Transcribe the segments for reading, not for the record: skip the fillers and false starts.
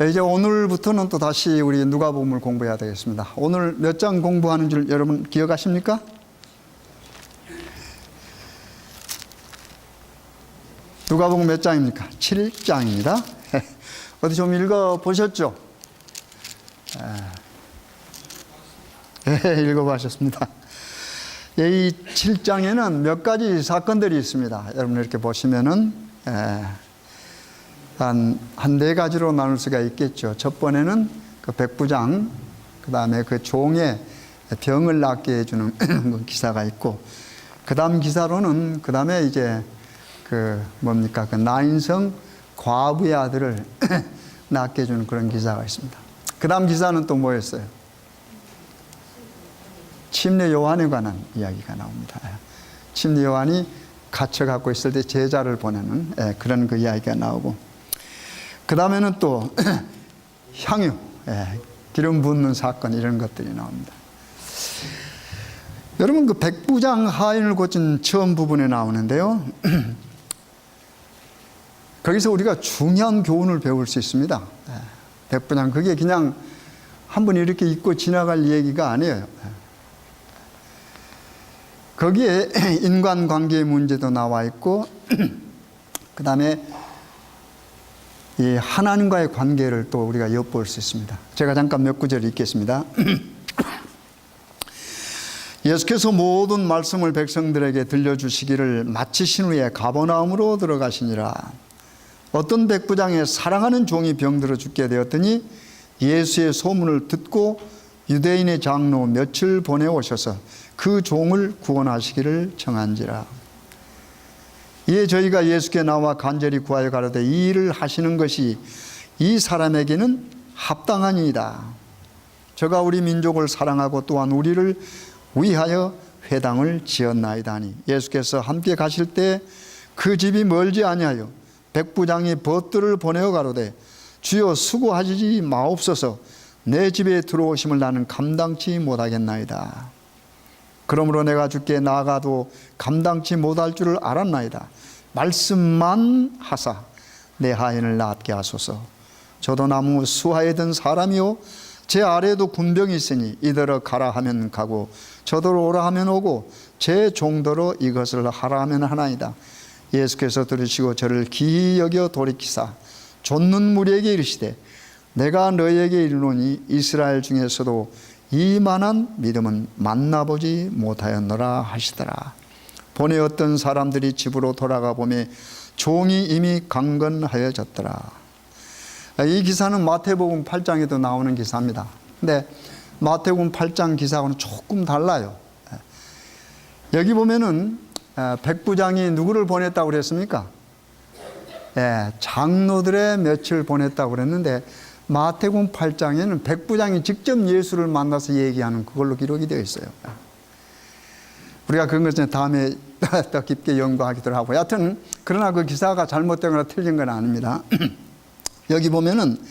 이제 오늘부터는 또 다시 우리 누가복음을 공부해야 되겠습니다. 오늘 몇 장 공부하는 줄 여러분 기억하십니까? 누가복음 몇 장입니까? 7장입니다. 어디 좀 읽어보셨죠? 읽어보셨습니다. 이 7장에는 몇 가지 사건들이 있습니다. 여러분 이렇게 보시면은 한 네 가지로 나눌 수가 있겠죠. 첫 번에는 그 백부장, 그 다음에 그 종의 병을 낫게 해주는 그 기사가 있고, 그 다음 기사로는 그 다음에 이제 그 뭡니까 그 나인성 과부의 아들을 낫게 해주는 그런 기사가 있습니다. 그 다음 기사는 또 뭐였어요? 침례 요한에 관한 이야기가 나옵니다. 침례 요한이 갇혀 갖고 있을 때 제자를 보내는 그런 그 이야기가 나오고, 그 다음에는 또 향유, 기름 붓는 사건, 이런 것들이 나옵니다. 여러분 그 백부장 하인을 고친 처음 부분에 나오는데요. 거기서 우리가 중요한 교훈을 배울 수 있습니다. 백부장, 그게 그냥 한번 이렇게 잊고 지나갈 얘기가 아니에요. 거기에 인간관계의 문제도 나와 있고, 그 다음에 이 하나님과의 관계를 또 우리가 엿볼 수 있습니다. 제가 잠깐 몇 구절 읽겠습니다. 예수께서 모든 말씀을 백성들에게 들려주시기를 마치신 후에 가버나움으로 들어가시니라. 어떤 백부장의 사랑하는 종이 병들어 죽게 되었더니 예수의 소문을 듣고 유대인의 장로 며칠 보내오셔서 그 종을 구원하시기를 청한지라. 이에 저희가 예수께 나와 간절히 구하여 가로되 이 일을 하시는 것이 이 사람에게는 합당하니이다. 저가 우리 민족을 사랑하고 또한 우리를 위하여 회당을 지었나이다 하니, 예수께서 함께 가실 때 그 집이 멀지 아니하여 백부장이 벗들을 보내어 가로되 주여 수고하시지 마옵소서, 내 집에 들어오심을 나는 감당치 못하겠나이다. 그러므로 내가 주께 나아가도 감당치 못할 줄을 알았나이다. 말씀만 하사 내 하인을 낫게 하소서. 저도 나무 수하에 든 사람이요 제 아래에도 군병이 있으니 이더러 가라 하면 가고 저더러 오라 하면 오고 제 종더러 이것을 하라 하면 하나이다. 예수께서 들으시고 저를 기이 여겨 돌이키사 좇는 무리에게 이르시되 내가 너희에게 이르노니 이스라엘 중에서도 이만한 믿음은 만나보지 못하였노라 하시더라. 본에 어떤 사람들이 집으로 돌아가 보매 종이 이미 강건하여졌더라. 이 기사는 마태복음 8장에도 나오는 기사입니다. 근데 마태복음 8장 기사하고는 조금 달라요. 여기 보면은 백부장이 누구를 보냈다고 그랬습니까? 장로들의 며칠 보냈다고 그랬는데, 마태복음 8장에는 백부장이 직접 예수를 만나서 얘기하는 그걸로 기록이 되어 있어요. 우리가 그런 것은 다음에 더 깊게 연구하기도 하고, 여하튼 그러나 그 기사가 잘못되거나 틀린 건 아닙니다. 여기 보면은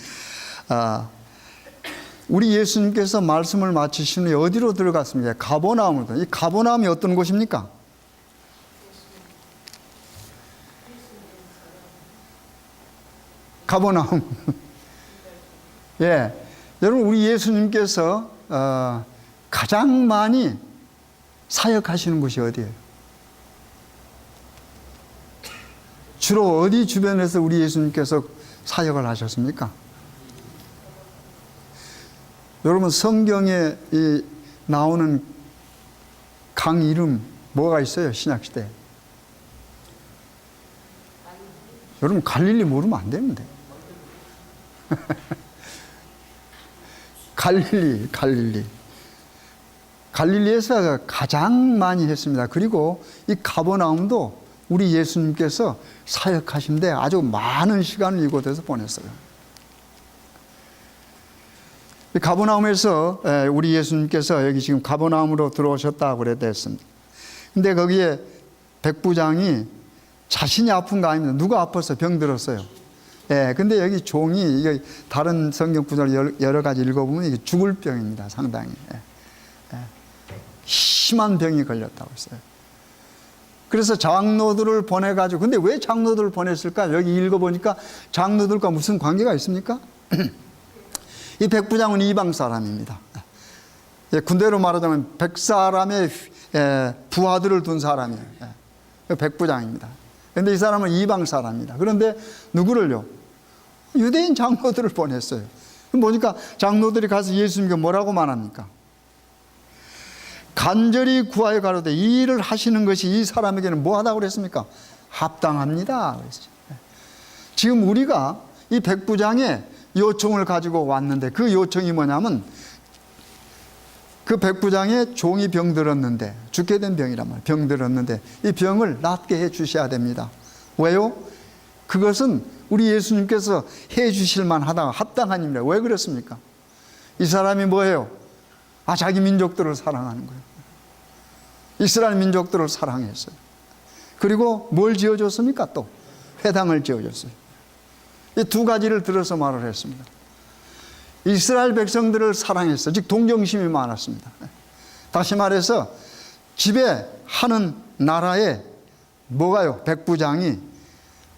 우리 예수님께서 말씀을 마치신 후에 어디로 들어갔습니까? 가버나움으로. 이 가버나움이 어떤 곳입니까? 가버나움. 여러분 우리 예수님께서 가장 많이 사역하시는 곳이 어디예요? 주로 어디 주변에서 우리 예수님께서 사역을 하셨습니까? 여러분 성경에 나오는 강 이름 뭐가 있어요? 신약시대에. 여러분 갈릴리 모르면 안 되는데. 갈릴리에서 가장 많이 했습니다. 그리고 이 가버나움도 우리 예수님께서 사역하신데 아주 많은 시간을 이곳에서 보냈어요. 가버나움에서 우리 예수님께서 여기 지금 가버나움으로 들어오셨다고 그랬습니다. 근데 거기에 백부장이 자신이 아픈 거 아닙니다. 누가 아파서 병들었어요. 근데 여기 종이, 이게 다른 성경 구절 여러 가지 읽어보면 이게 죽을 병입니다. 상당히. 심한 병이 걸렸다고 했어요. 그래서 장로들을 보내가지고, 근데 왜 장로들을 보냈을까? 여기 읽어보니까 장로들과 무슨 관계가 있습니까? 이 백부장은 이방 사람입니다. 군대로 말하자면 100사람의 부하들을 둔 사람이에요. 백부장입니다. 그런데 이 사람은 이방 사람입니다. 그런데 누구를요? 유대인 장로들을 보냈어요. 보니까 장로들이 가서 예수님께 뭐라고 말합니까? 간절히 구하여 가로되 이 일을 하시는 것이 이 사람에게는 뭐하다고 그랬습니까? 합당합니다. 그랬어요. 지금 우리가 이 백부장의 요청을 가지고 왔는데 그 요청이 뭐냐면 그 백부장의 종이 병들었는데 죽게 된 병이란 말이에요. 병들었는데 이 병을 낫게 해 주셔야 됩니다. 왜요? 그것은 우리 예수님께서 해 주실 만하다 합당한 일이라. 왜 그렇습니까? 이 사람이 뭐예요? 자기 민족들을 사랑하는 거예요. 이스라엘 민족들을 사랑했어요. 그리고 뭘 지어줬습니까? 또 회당을 지어줬어요. 이 두 가지를 들어서 말을 했습니다. 이스라엘 백성들을 사랑했어요. 즉 동정심이 많았습니다. 다시 말해서 지배하는 나라에 뭐가요? 백부장이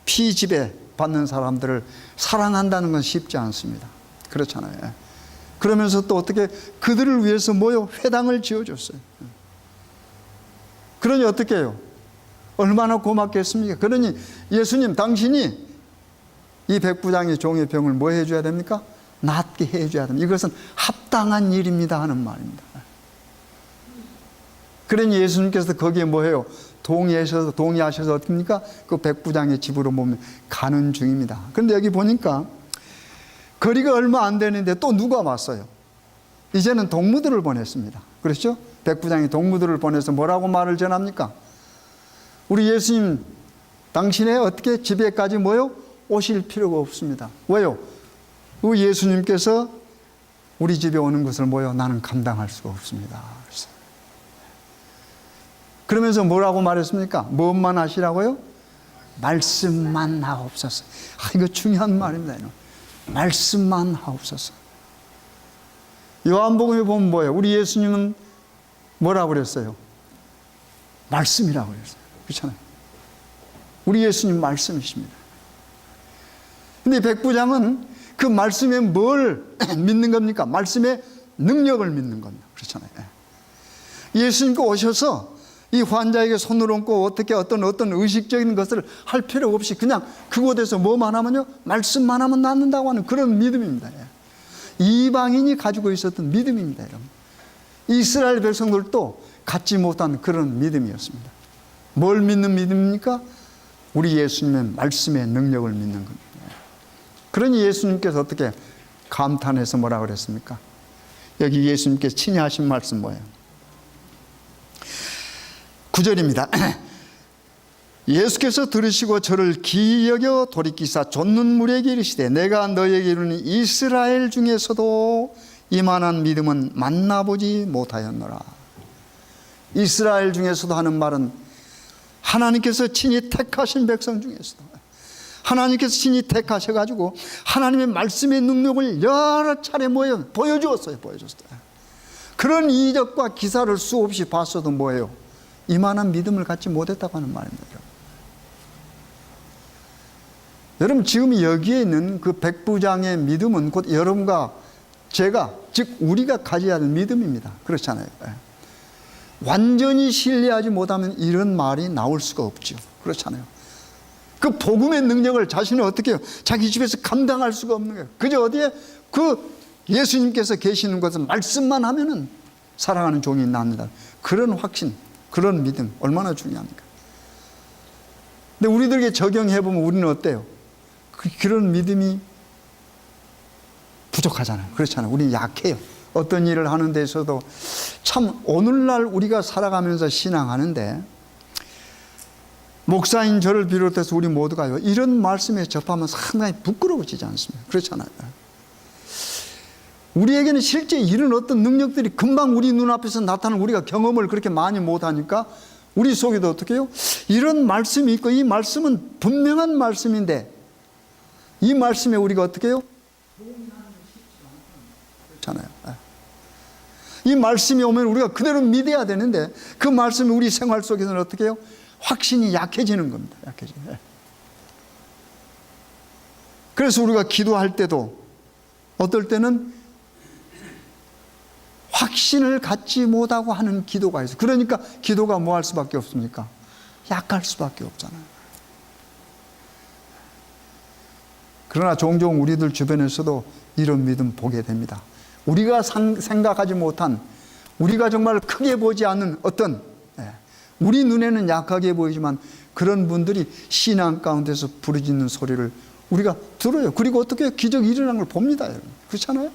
피지배 받는 사람들을 사랑한다는 건 쉽지 않습니다. 그렇잖아요. 그러면서 또 어떻게 그들을 위해서 뭐요? 회당을 지어줬어요. 그러니 어떻게 해요? 얼마나 고맙겠습니까? 그러니 예수님 당신이 이 백부장의 종의 병을 뭐 해줘야 됩니까? 낫게 해줘야 됩니다. 이것은 합당한 일입니다 하는 말입니다. 그러니 예수님께서 거기에 뭐해요? 동의하셔서 어떻습니까? 그 백부장의 집으로 몸 가는 중입니다. 그런데 여기 보니까 거리가 얼마 안 되는데 또 누가 왔어요? 이제는 동무들을 보냈습니다. 그렇죠? 백부장이 동무들을 보내서 뭐라고 말을 전합니까? 우리 예수님 당신의 어떻게 집에까지 뭐요? 오실 필요가 없습니다. 왜요? 우리 예수님께서 우리 집에 오는 것을 뭐요? 나는 감당할 수가 없습니다. 그러면서 뭐라고 말했습니까? 무엇만 하시라고요? 말씀만 하옵소서. 이거 중요한 말입니다. 말씀만 하옵소서. 요한복음에 보면 뭐예요? 우리 예수님은 뭐라고 그랬어요? 말씀이라고 그랬어요. 그렇잖아요. 우리 예수님 말씀이십니다. 근데 백부장은 그 말씀에 뭘 믿는 겁니까? 말씀의 능력을 믿는 겁니다. 그렇잖아요. 예수님께 오셔서 이 환자에게 손을 얹고 어떻게 어떤 의식적인 것을 할 필요 없이 그냥 그곳에서 뭐만 하면요? 말씀만 하면 낫는다고 하는 그런 믿음입니다. 이방인이 가지고 있었던 믿음입니다. 여러분. 이스라엘 백성들도 갖지 못한 그런 믿음이었습니다. 뭘 믿는 믿음입니까? 우리 예수님의 말씀의 능력을 믿는 겁니다. 그러니 예수님께서 어떻게 감탄해서 뭐라고 그랬습니까? 여기 예수님께서 친히 하신 말씀 뭐예요? 9절입니다. 예수께서 들으시고 저를 기이 여겨 돌이키사 좇는 무리에게 이르시되 내가 너희에게 이르니 이스라엘 중에서도 이만한 믿음은 만나보지 못하였노라. 이스라엘 중에서도 하는 말은 하나님께서 친히 택하신 백성 중에서도 하나님께서 친히 택하셔가지고 하나님의 말씀의 능력을 여러 차례 보여주었어요. 그런 이적과 기사를 수없이 봤어도 뭐예요? 이만한 믿음을 갖지 못했다고 하는 말입니다. 여러분 지금 여기에 있는 그 백부장의 믿음은 곧 여러분과 제가 즉 우리가 가져야 하는 믿음입니다. 그렇잖아요. 완전히 신뢰하지 못하면 이런 말이 나올 수가 없죠. 그렇잖아요. 그 복음의 능력을 자신이 어떻게 해요? 자기 집에서 감당할 수가 없는 거예요. 그저 어디에 그 예수님께서 계시는 것은 말씀만 하면은 사랑하는 종이 납니다. 그런 확신, 그런 믿음 얼마나 중요합니까? 근데 우리들에게 적용해보면 우리는 어때요? 그런 믿음이 부족하잖아요. 그렇잖아요. 우리는 약해요. 어떤 일을 하는 데서도 참 오늘날 우리가 살아가면서 신앙하는데 목사인 저를 비롯해서 우리 모두가요 이런 말씀에 접하면 상당히 부끄러워지지 않습니까? 그렇잖아요. 우리에게는 실제 이런 어떤 능력들이 금방 우리 눈앞에서 나타나는 우리가 경험을 그렇게 많이 못하니까 우리 속에도 어떻게 해요? 이런 말씀이 있고 이 말씀은 분명한 말씀인데 이 말씀에 우리가 어떻게 해요? 그렇잖아요. 이 말씀이 오면 우리가 그대로 믿어야 되는데 그 말씀이 우리 생활 속에서는 어떻게 해요? 확신이 약해지는 겁니다. 약해지는. 그래서 우리가 기도할 때도 어떨 때는 확신을 갖지 못하고 하는 기도가 있어요. 그러니까 기도가 뭐 할 수밖에 없습니까? 약할 수밖에 없잖아요. 그러나 종종 우리들 주변에서도 이런 믿음 보게 됩니다. 우리가 생각하지 못한, 우리가 정말 크게 보지 않는 어떤, 우리 눈에는 약하게 보이지만 그런 분들이 신앙 가운데서 부르짖는 소리를 우리가 들어요. 그리고 어떻게 기적이 일어나는 걸 봅니다. 그렇잖아요?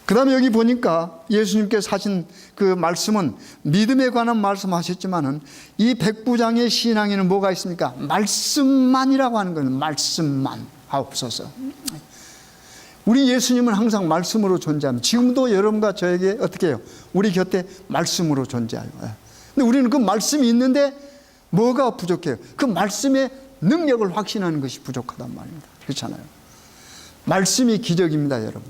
그 다음에 여기 보니까 예수님께서 하신 그 말씀은 믿음에 관한 말씀하셨지만은 이 백부장의 신앙에는 뭐가 있습니까? 말씀만이라고 하는 거예요. 말씀만 하옵소서. 우리 예수님은 항상 말씀으로 존재합니다. 지금도 여러분과 저에게 어떻게 해요? 우리 곁에 말씀으로 존재해요. 근데 우리는 그 말씀이 있는데 뭐가 부족해요? 그 말씀의 능력을 확신하는 것이 부족하단 말입니다. 그렇잖아요. 말씀이 기적입니다, 여러분.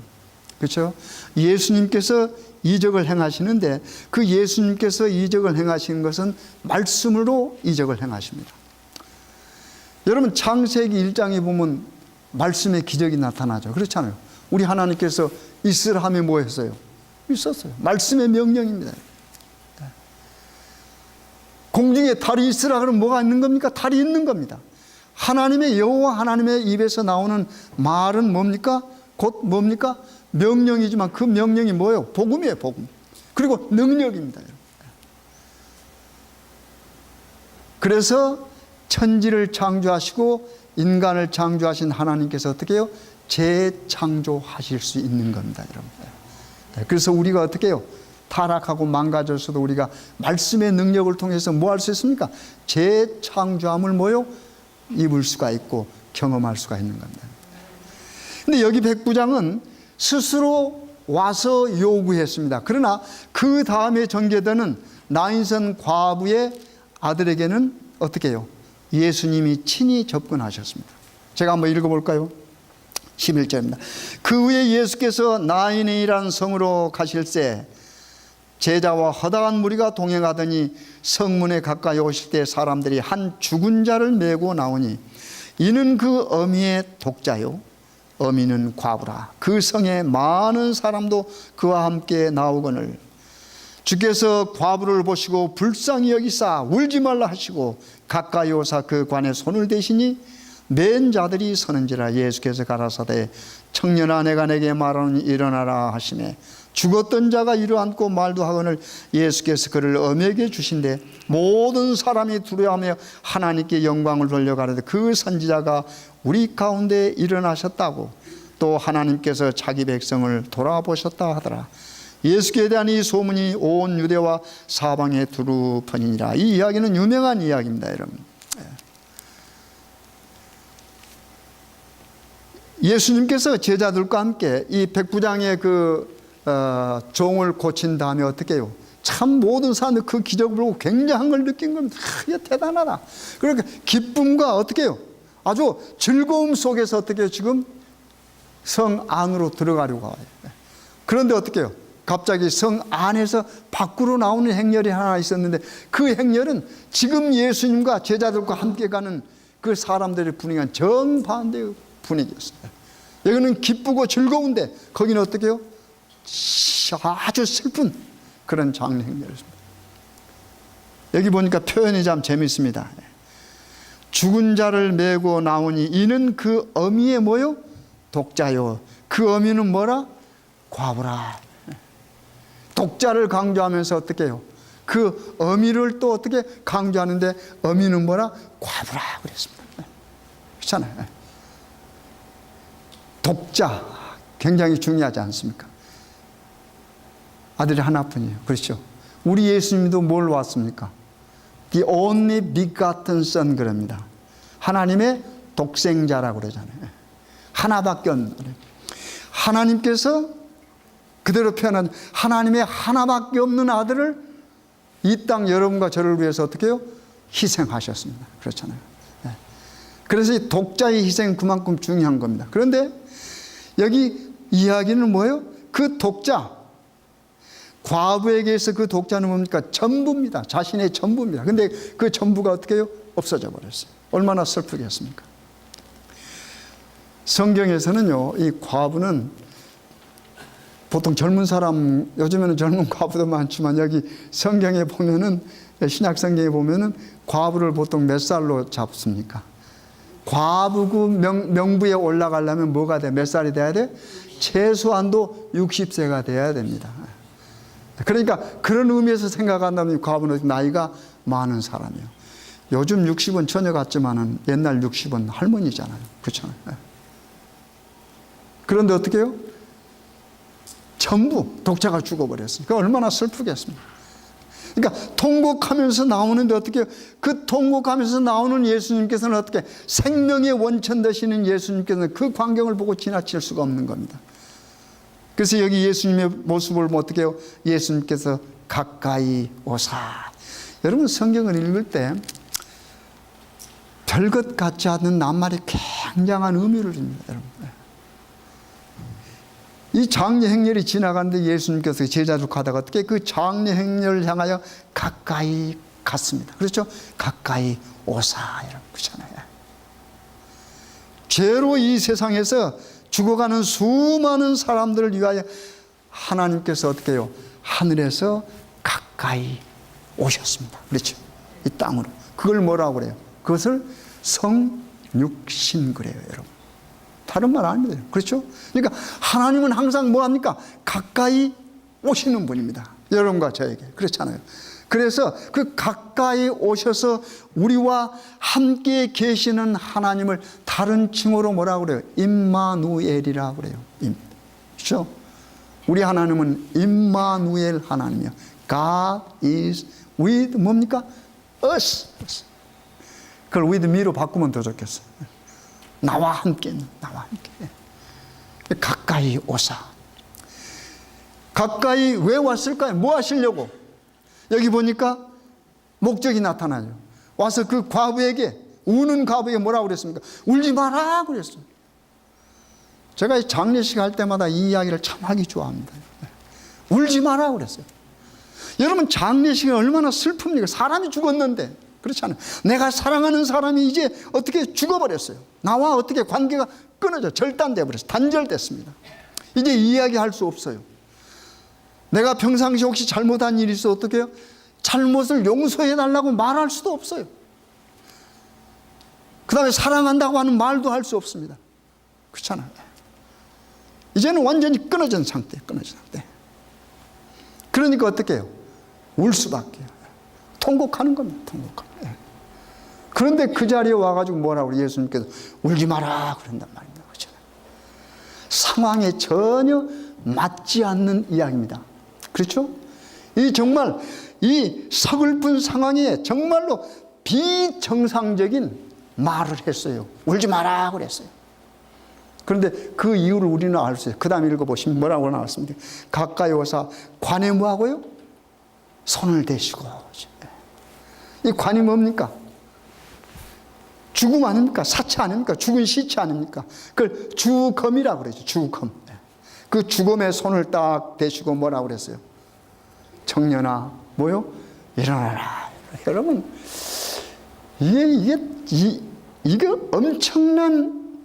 그렇죠? 예수님께서 이적을 행하시는데 그 예수님께서 이적을 행하시는 것은 말씀으로 이적을 행하십니다. 여러분 창세기 1장에 보면 말씀의 기적이 나타나죠. 그렇잖아요. 우리 하나님께서 있으라 하면 뭐 했어요? 있었어요. 말씀의 명령입니다. 공중에 달이 있으라 그러면 뭐가 있는 겁니까? 달이 있는 겁니다. 하나님의 여호와 하나님의 입에서 나오는 말은 뭡니까? 곧 뭡니까? 명령이지만 그 명령이 뭐예요? 복음이에요, 복음. 그리고 능력입니다. 그래서 천지를 창조하시고 인간을 창조하신 하나님께서 어떻게 해요? 재창조하실 수 있는 겁니다, 여러분. 그래서 우리가 어떻게 해요? 타락하고 망가져서도 우리가 말씀의 능력을 통해서 뭐 할 수 있습니까? 재창조함을 뭐요? 입을 수가 있고 경험할 수가 있는 겁니다. 근데 여기 백부장은 스스로 와서 요구했습니다. 그러나 그 다음에 전개되는 나인선 과부의 아들에게는 어떻게 해요? 예수님이 친히 접근하셨습니다. 제가 한번 읽어볼까요? 11절입니다. 그 후에 예수께서 나인이라는 성으로 가실새 제자와 허다한 무리가 동행하더니 성문에 가까이 오실 때 사람들이 한 죽은 자를 메고 나오니 이는 그 어미의 독자요 어미는 과부라. 그 성에 많은 사람도 그와 함께 나오거늘 주께서 과부를 보시고 불쌍히 여기사 울지 말라 하시고 가까이 오사 그 관에 손을 대시니 맨 자들이 서는지라. 예수께서 가라사대 청년아 내가 내게 말하노니 일어나라 하시매 죽었던 자가 이르앉고 말도 하거늘 예수께서 그를 어미에게 주신대 모든 사람이 두려워하며 하나님께 영광을 돌려가려되 그 선지자가 우리 가운데 일어나셨다고 또 하나님께서 자기 백성을 돌아보셨다 하더라. 예수께 대한 이 소문이 온 유대와 사방에 두루 퍼지니라. 이 이야기는 유명한 이야기입니다, 여러분. 예수님께서 제자들과 함께 이 백부장의 종을 고친 다음에 어떻게 해요? 참 모든 사람들 그 기적을 보고 굉장한 걸 느낀 겁니다. 이게 대단하다. 그러니까 기쁨과 어떻게 해요? 아주 즐거움 속에서 어떻게 해요? 지금 성 안으로 들어가려고 해요. 그런데 어떻게 해요? 갑자기 성 안에서 밖으로 나오는 행렬이 하나 있었는데 그 행렬은 지금 예수님과 제자들과 함께 가는 그 사람들의 분위기가 정반대의 분위기였어요. 여기는 기쁘고 즐거운데 거기는 어떻게 해요? 아주 슬픈 그런 장례 행렬이었습니다. 여기 보니까 표현이 참 재밌습니다. 죽은 자를 메고 나오니 이는 그 어미의 뭐요? 독자요. 그 어미는 뭐라? 과부라. 독자를 강조하면서 어떻게 해요? 그 어미를 또 어떻게 강조하는데 어미는 뭐라? 과부라 그랬습니다. 그렇잖아요. 독자 굉장히 중요하지 않습니까? 아들이 하나뿐이에요. 그렇죠? 우리 예수님도 뭘 왔습니까? The only begotten son 그럽니다. 하나님의 독생자라고 그러잖아요. 하나밖에 없는. 하나님께서 그대로 표현한 하나님의 하나밖에 없는 아들을 이 땅 여러분과 저를 위해서 어떻게 해요? 희생하셨습니다. 그렇잖아요. 그래서 이 독자의 희생은 그만큼 중요한 겁니다. 그런데 여기 이야기는 뭐예요? 그 독자, 과부에게서 그 독자는 뭡니까? 전부입니다. 자신의 전부입니다. 근데 그 전부가 어떻게 해요? 없어져 버렸어요. 얼마나 슬프겠습니까? 성경에서는요, 이 과부는 보통 젊은 사람, 요즘에는 젊은 과부도 많지만 여기 성경에 보면은, 신약 성경에 보면은 과부를 보통 몇 살로 잡습니까? 과부고 명부에 올라가려면 뭐가 돼? 몇 살이 돼야 돼? 최소한도 60세가 돼야 됩니다. 그러니까 그런 의미에서 생각한다면 과부는 나이가 많은 사람이에요. 요즘 60은 처녀 같지만은 옛날 60은 할머니잖아요. 그렇잖아요. 그런데 어떻게 해요? 전부 독자가 죽어버렸으니까 얼마나 슬프겠습니까? 그러니까 통곡하면서 나오는데 어떻게 해요? 그 통곡하면서 나오는 예수님께서는 어떻게, 생명의 원천 되시는 예수님께서는 그 광경을 보고 지나칠 수가 없는 겁니다. 그래서 여기 예수님의 모습을 어떻게 해요? 예수님께서 가까이 오사. 여러분 성경을 읽을 때 별것 같지 않는 낱말이 굉장한 의미를 줍니다. 여러분. 이 장례 행렬이 지나가는데 예수님께서 제자들 가다가 어떻게 그 장례 행렬을 향하여 가까이 갔습니다. 그렇죠? 가까이 오사. 여러분 그렇잖아요. 죄로 이 세상에서 죽어가는 수많은 사람들을 위하여 하나님께서 어떻게 해요? 하늘에서 가까이 오셨습니다. 그렇죠? 이 땅으로. 그걸 뭐라고 그래요? 그것을 성육신 그래요, 여러분. 다른 말 아닙니다. 그렇죠? 그러니까 하나님은 항상 뭐합니까? 가까이 오시는 분입니다. 여러분과 저에게. 그렇잖아요. 그래서 그 가까이 오셔서 우리와 함께 계시는 하나님을 다른 칭호로 뭐라고 그래요? 임마누엘이라고 그래요. 그렇죠? 우리 하나님은 임마누엘 하나님이요. God is with 뭡니까? us. 그걸 with me로 바꾸면 더 좋겠어요. 나와 함께, 나와 함께. 가까이 오사. 가까이 왜 왔을까요? 뭐 하시려고? 여기 보니까 목적이 나타나요. 와서 그 과부에게, 우는 과부에게 뭐라고 그랬습니까? 울지 마라 그랬어요. 제가 이 장례식 할 때마다 이 이야기를 참 하기 좋아합니다. 울지 마라 그랬어요. 여러분 장례식은 얼마나 슬픕니까? 사람이 죽었는데. 그렇잖아요. 내가 사랑하는 사람이 이제 어떻게 죽어버렸어요. 나와 어떻게 관계가 끊어져 절단돼 버렸어요. 단절됐습니다. 이제 이야기할 수 없어요. 내가 평상시 혹시 잘못한 일이 있어 어떻게 해요? 잘못을 용서해달라고 말할 수도 없어요. 그 다음에 사랑한다고 하는 말도 할 수 없습니다. 그렇잖아요. 이제는 완전히 끊어진 상태. 그러니까 어떻게 해요? 울 수밖에. 통곡하는 겁니다. 통곡하는. 그런데 그 자리에 와가지고 뭐라고 그래요? 예수님께서 울지 마라 그런단 말입니다. 그렇잖아요. 상황에 전혀 맞지 않는 이야기입니다. 그렇죠? 이 정말 이 서글픈 상황에 정말로 비정상적인 말을 했어요. 울지 마라 그랬어요. 그런데 그 이유를 우리는 알 수 있어요. 그 다음에 읽어보시면 뭐라고 나왔습니까? 가까이 오사 관에 뭐하고요? 손을 대시고. 이 관이 뭡니까? 죽음 아닙니까? 사체 아닙니까? 죽은 시체 아닙니까? 그걸 주검이라고 그러죠. 주검. 그 주검에 손을 딱 대시고 뭐라고 그랬어요? 청년아, 뭐요? 일어나라. 여러분, 이게 엄청난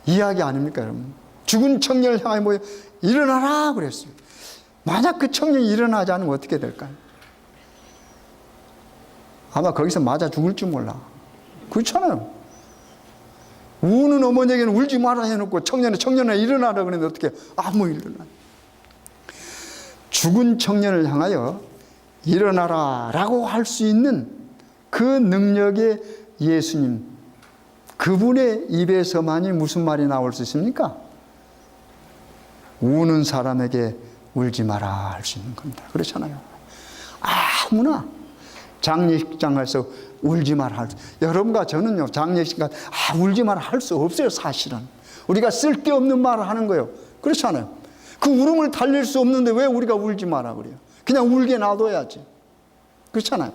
이야기 아닙니까, 여러분? 죽은 청년을 향하여 뭐요? 일어나라 그랬어요. 만약 그 청년이 일어나지 않으면 어떻게 될까요? 아마 거기서 맞아 죽을지 몰라. 그렇잖아요. 우는 어머니에게는 울지 마라 해놓고 청년아 일어나라 그랬는데 어떻게 아무 일도 안. 죽은 청년을 향하여 일어나라 라고 할 수 있는 그 능력의 예수님, 그분의 입에서만이 무슨 말이 나올 수 있습니까? 우는 사람에게 울지 마라 할 수 있는 겁니다. 그렇잖아요. 아무나 장례식장 가서 울지 마라 할 수. 여러분과 저는요 장례식 가서 울지 마라 할 수 없어요. 사실은 우리가 쓸데없는 말을 하는 거예요. 그렇잖아요. 그 울음을 달랠 수 없는데 왜 우리가 울지 마라 그래요? 그냥 울게 놔둬야지. 그렇잖아요.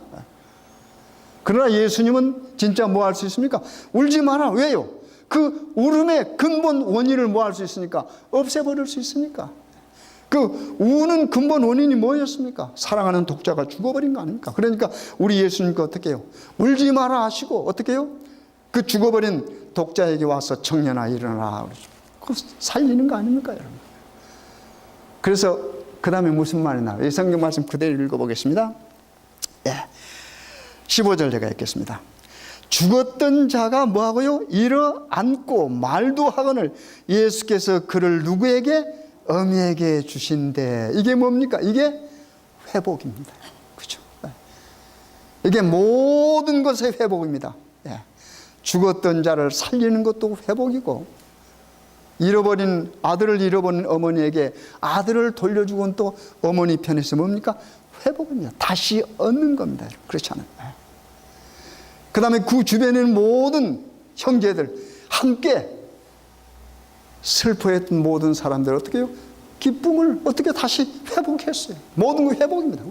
그러나 예수님은 진짜 뭐 할 수 있습니까? 울지 마라. 왜요? 그 울음의 근본 원인을 뭐 할 수 있으니까? 없애버릴 수 있으니까. 그 우는 근본 원인이 뭐였습니까? 사랑하는 독자가 죽어버린 거 아닙니까? 그러니까 우리 예수님께 어떻게 해요? 울지 마라 하시고 어떻게 해요? 그 죽어버린 독자에게 와서 청년아 일어나라 그러죠. 그 살리는 거 아닙니까, 여러분? 그래서 그 다음에 무슨 말이 나와요? 이 성경 말씀 그대로 읽어보겠습니다. 15절 제가 읽겠습니다. 죽었던 자가 뭐하고요? 일어앉고 말도 하거늘 예수께서 그를 누구에게? 어미에게 주신대. 이게 뭡니까? 이게 회복입니다. 그렇죠? 이게 모든 것의 회복입니다. 죽었던 자를 살리는 것도 회복이고, 잃어버린 아들을 잃어버린 어머니에게 아들을 돌려주고는 또 어머니 편에서 뭡니까? 회복입니다. 다시 얻는 겁니다. 그렇잖아요. 그 다음에 그 주변에 있는 모든 형제들 함께 슬퍼했던 모든 사람들 어떻게 해요? 기쁨을 어떻게 다시 회복했어요. 모든 거 회복입니다.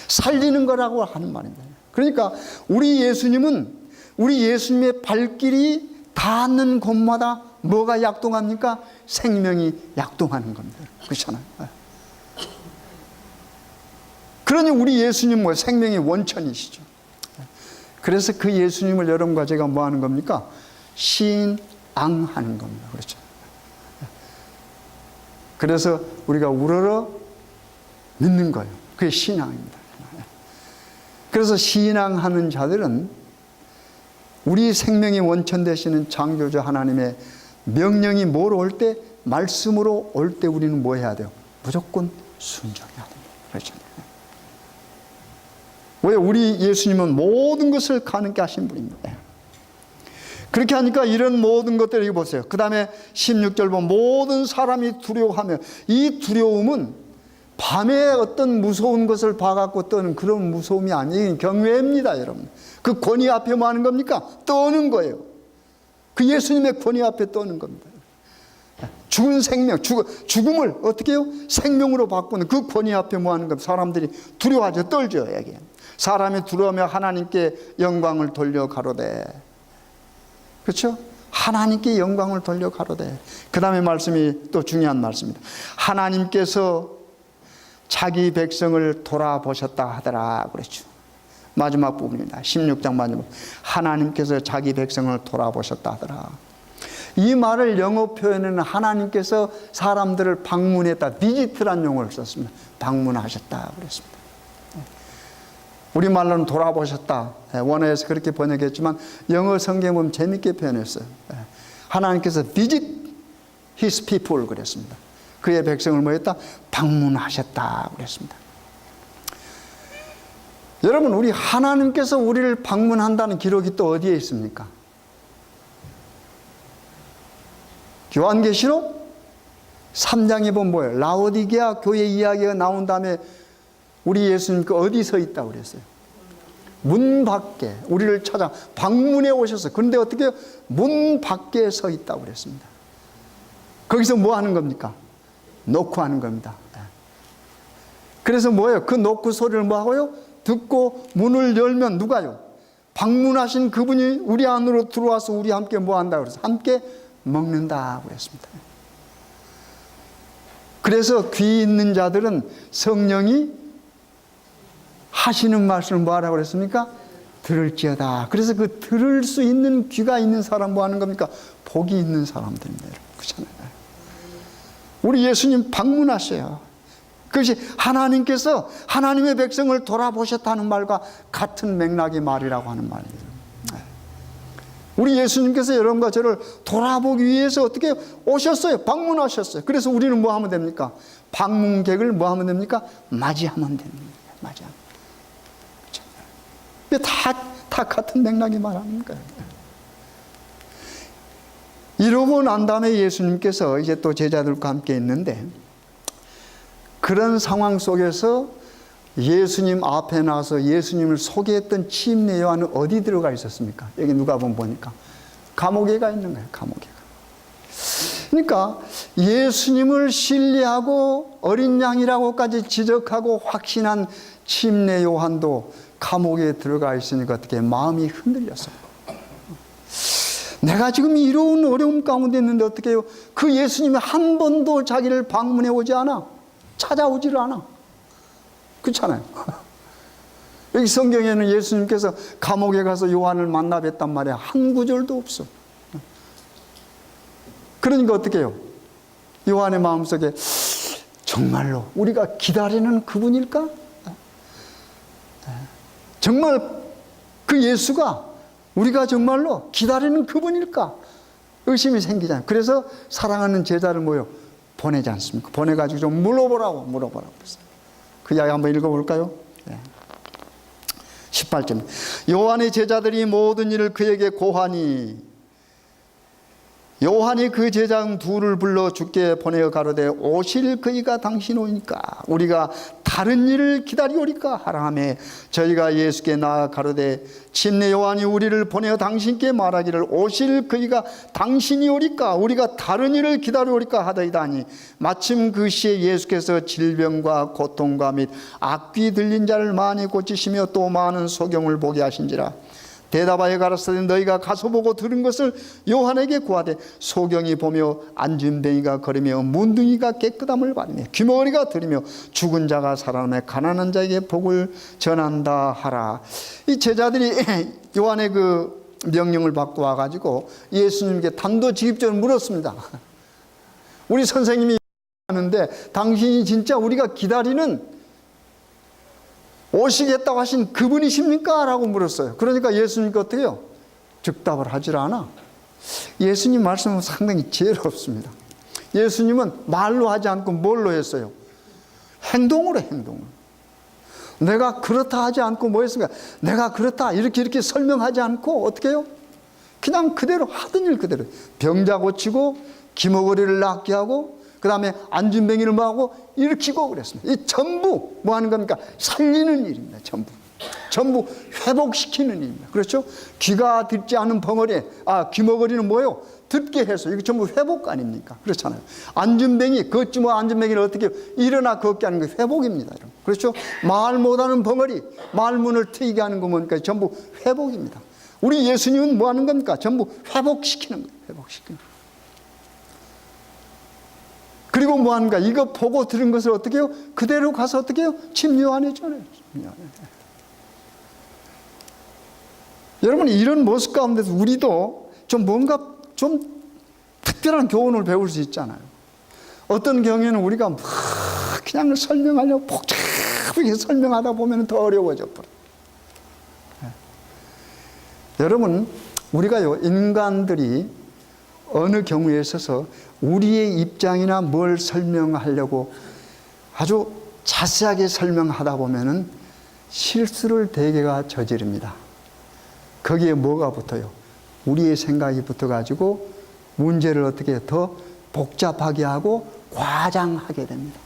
살리는 거라고 하는 말입니다. 그러니까 우리 예수님은 우리 예수님의 발길이 닿는 곳마다 뭐가 약동합니까? 생명이 약동하는 겁니다. 그렇잖아요. 그러니 우리 예수님 뭐 생명의 원천이시죠. 그래서 그 예수님을 여러분과 제가 뭐 하는 겁니까? 신앙하는 겁니다. 그렇죠. 그래서 우리가 우러러 믿는 거예요. 그게 신앙입니다. 그래서 신앙하는 자들은 우리 생명의 원천 되시는 창조주 하나님의 명령이 뭐로 올 때? 말씀으로 올 때 우리는 뭐 해야 돼요? 무조건 순종해야 됩니다. 그렇죠. 왜? 우리 예수님은 모든 것을 가능케 하신 분입니다. 그렇게 하니까 이런 모든 것들을 여기 보세요. 그 다음에 16절 보면 모든 사람이 두려워하며, 이 두려움은 밤에 어떤 무서운 것을 봐갖고 떠는 그런 무서움이 아니에요. 경외입니다, 여러분. 그 권위 앞에 뭐 하는 겁니까? 떠는 거예요. 그 예수님의 권위 앞에 떠는 겁니다. 죽은 생명, 죽음을 어떻게 해요? 생명으로 바꾸는 그 권위 앞에 뭐 하는 겁니까? 사람들이 두려워하죠. 떨죠, 여기. 사람이 두려우며 하나님께 영광을 돌려 가로되. 그렇죠? 하나님께 영광을 돌려 가로되. 그 다음에 말씀이 또 중요한 말씀입니다. 하나님께서 자기 백성을 돌아보셨다 하더라 그랬죠. 마지막 부분입니다. 16장 마지막. 하나님께서 자기 백성을 돌아보셨다 하더라. 이 말을 영어 표현에는 하나님께서 사람들을 방문했다, 비지트란 용어를 썼습니다. 방문하셨다 그랬습니다. 우리말로는 돌아보셨다. 원어에서 그렇게 번역했지만 영어 성경에 보면 재밌게 표현했어요. 하나님께서 visit his people 그랬습니다. 그의 백성을 뭐 했다? 방문하셨다 그랬습니다. 여러분, 우리 하나님께서 우리를 방문한다는 기록이 또 어디에 있습니까? 요한계시록 3장에 보면 뭐예요? 라오디게아 교회 이야기가 나온 다음에 우리 예수님께 어디 서 있다고 그랬어요? 문 밖에 우리를 찾아 방문해 오셨어요. 그런데 어떻게 해요? 문 밖에 서 있다고 그랬습니다. 거기서 뭐 하는 겁니까? 노크 하는 겁니다. 그래서 뭐예요? 그 노크 소리를 뭐 하고요? 듣고 문을 열면 누가요? 방문하신 그분이 우리 안으로 들어와서 우리 함께 뭐 한다고 그랬어요? 함께 먹는다고 그랬습니다. 그래서 귀 있는 자들은 성령이 하시는 말씀을 뭐 하라고 그랬습니까? 들을지어다. 그래서 그 들을 수 있는 귀가 있는 사람 뭐 하는 겁니까? 복이 있는 사람들입니다. 그렇잖아요. 우리 예수님 방문하셔요. 그것이 하나님께서 하나님의 백성을 돌아보셨다는 말과 같은 맥락의 말이라고 하는 말이에요. 우리 예수님께서 여러분과 저를 돌아보기 위해서 어떻게 오셨어요? 방문하셨어요. 그래서 우리는 뭐 하면 됩니까? 방문객을 뭐 하면 됩니까? 맞이하면 됩니다. 맞이하면. 다 같은 맥락이 말하는 거예요. 이러고 난 다음에 예수님께서 이제 또 제자들과 함께 있는데, 그런 상황 속에서 예수님 앞에 나서 예수님을 소개했던 침례 요한은 어디 들어가 있었습니까? 여기 누가복음 보니까 감옥에 가 있는 거예요. 감옥에. 그러니까 예수님을 신뢰하고 어린 양이라고까지 지적하고 확신한 침례 요한도 감옥에 들어가 있으니까 어떻게 마음이 흔들렸어요. 내가 지금 이런 어려움 가운데 있는데 어떻게 해요? 그 예수님이 한 번도 자기를 방문해 오지 않아. 찾아오지를 않아. 그렇잖아요. 여기 성경에는 예수님께서 감옥에 가서 요한을 만나 뵀단 말이야. 한 구절도 없어. 그러니까 어떻게 해요? 요한의 마음속에 정말로 우리가 기다리는 그분일까? 정말 그 예수가 우리가 정말로 기다리는 그분일까? 의심이 생기잖아요. 그래서 사랑하는 제자를 보내지 않습니까? 보내가지고 좀 물어보라고 그랬어요. 그 이야기 한번 읽어볼까요? 18절. 요한의 제자들이 모든 일을 그에게 고하니 요한이 그 제자 둘을 불러 주께 보내어 가로되 오실 그이가 당신 오니까 우리가 다른 일을 기다리오리까 하라 하매 저희가 예수께 나아 가로되 침례 요한이 우리를 보내어 당신께 말하기를 오실 그이가 당신이 오리까 우리가 다른 일을 기다리오리까 하더이다니 마침 그 시에 예수께서 질병과 고통과 및 악귀 들린 자를 많이 고치시며 또 많은 소경을 보게 하신지라. 대답하여 가라사대 너희가 가서 보고 들은 것을 요한에게 구하되 소경이 보며 안진뱅이가 걸으며 문둥이가 깨끗함을 받으며 귀머거리가 들으며 죽은 자가 살아나며 가난한 자에게 복을 전한다 하라. 이 제자들이 요한의 그 명령을 받고 와가지고 예수님께 단도직입적으로 물었습니다. 우리 선생님이 하는데 당신이 진짜 우리가 기다리는 오시겠다고 하신 그분이십니까? 라고 물었어요. 그러니까 예수님께 어떻게 해요? 즉답을 하질 않아. 예수님 말씀은 상당히 지혜롭습니다. 예수님은 말로 하지 않고 뭘로 했어요? 행동으로 행동을. 내가 그렇다 하지 않고 뭐 했습니까? 내가 그렇다 이렇게 설명하지 않고 어떻게 해요? 그냥 그대로 하던 일 그대로. 병자 고치고 기머거리를 낫게 하고 그 다음에 안진뱅이를 뭐하고 일으키고 그랬습니다. 이 전부 뭐 하는 겁니까? 살리는 일입니다. 전부 회복시키는 일입니다. 그렇죠? 귀가 듣지 않은 벙어리, 귀머거리는 뭐예요? 듣게 해서 이거 전부 회복 아닙니까? 그렇잖아요. 안진뱅이, 걷지 뭐 안진뱅이를 어떻게 일어나 걷게 하는 게 회복입니다. 그렇죠? 말 못하는 벙어리, 말문을 트이게 하는 거 뭡니까? 전부 회복입니다. 우리 예수님은 뭐 하는 겁니까? 전부 회복시키는 거예요. 회복시키는 거예요. 그리고 뭐 하는가? 이거 보고 들은 것을 어떻게 해요? 그대로 가서 어떻게 해요? 침례 요한에 전해요. 여러분 이런 모습 가운데서 우리도 좀 뭔가 좀 특별한 교훈을 배울 수 있잖아요. 어떤 경우에는 우리가 막 그냥 설명하려고 복잡하게 설명하다 보면 더 어려워져 버려요. 여러분 우리가요 인간들이 어느 경우에 있어서 우리의 입장이나 뭘 설명하려고 아주 자세하게 설명하다 보면은 실수를 대개가 저지릅니다. 거기에 뭐가 붙어요? 우리의 생각이 붙어가지고 문제를 어떻게 더 복잡하게 하고 과장하게 됩니다.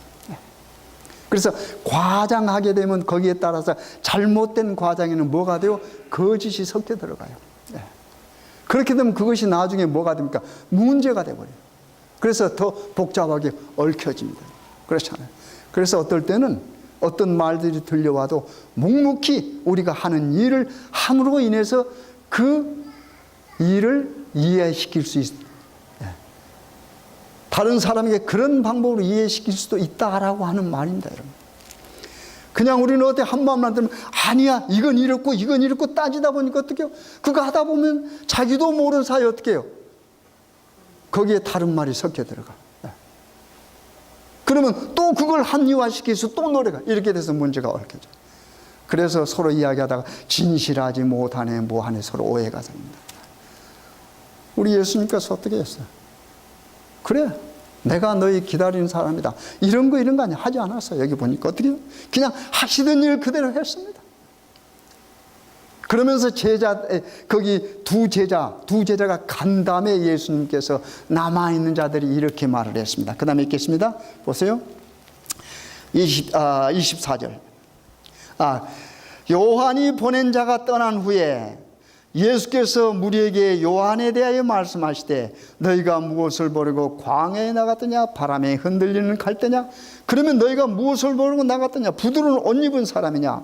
그래서 과장하게 되면 거기에 따라서 잘못된 과장에는 뭐가 돼요? 거짓이 섞여 들어가요. 그렇게 되면 그것이 나중에 뭐가 됩니까? 문제가 돼버려요. 그래서 더 복잡하게 얽혀집니다. 그렇잖아요. 그래서 어떨 때는 어떤 말들이 들려와도 묵묵히 우리가 하는 일을 함으로 인해서 그 일을 이해시킬 수 있습니다. 다른 사람에게 그런 방법으로 이해시킬 수도 있다라고 하는 말입니다, 여러분. 그냥 우리는 어때 한 마음만 들면 아니야 이건 이렇고 따지다 보니까 어떻게 해요? 그거 하다 보면 자기도 모르는 사이에 어떻게 해요? 거기에 다른 말이 섞여 들어가. 그러면 또 그걸 합리화시켜서 또 노래가 이렇게 돼서 문제가 얽혀져. 그래서 서로 이야기하다가 진실하지 못하네 뭐하네 서로 오해가 생깁니다. 우리 예수님께서 어떻게 했어요? 그래 내가 너희 기다리는 사람이다. 이런 거 아니야. 하지 않았어요. 여기 보니까 어떻게 해요? 그냥 하시던 일 그대로 했습니다. 그러면서 거기 두 제자가 간 다음에 예수님께서 남아있는 자들이 이렇게 말을 했습니다. 그 다음에 읽겠습니다. 보세요. 24절. 요한이 보낸 자가 떠난 후에 예수께서 무리에게 요한에 대하여 말씀하시되 너희가 무엇을 보려고 광야에 나갔더냐 바람에 흔들리는 갈대냐 그러면 너희가 무엇을 보려고 나갔더냐 부드러운 옷 입은 사람이냐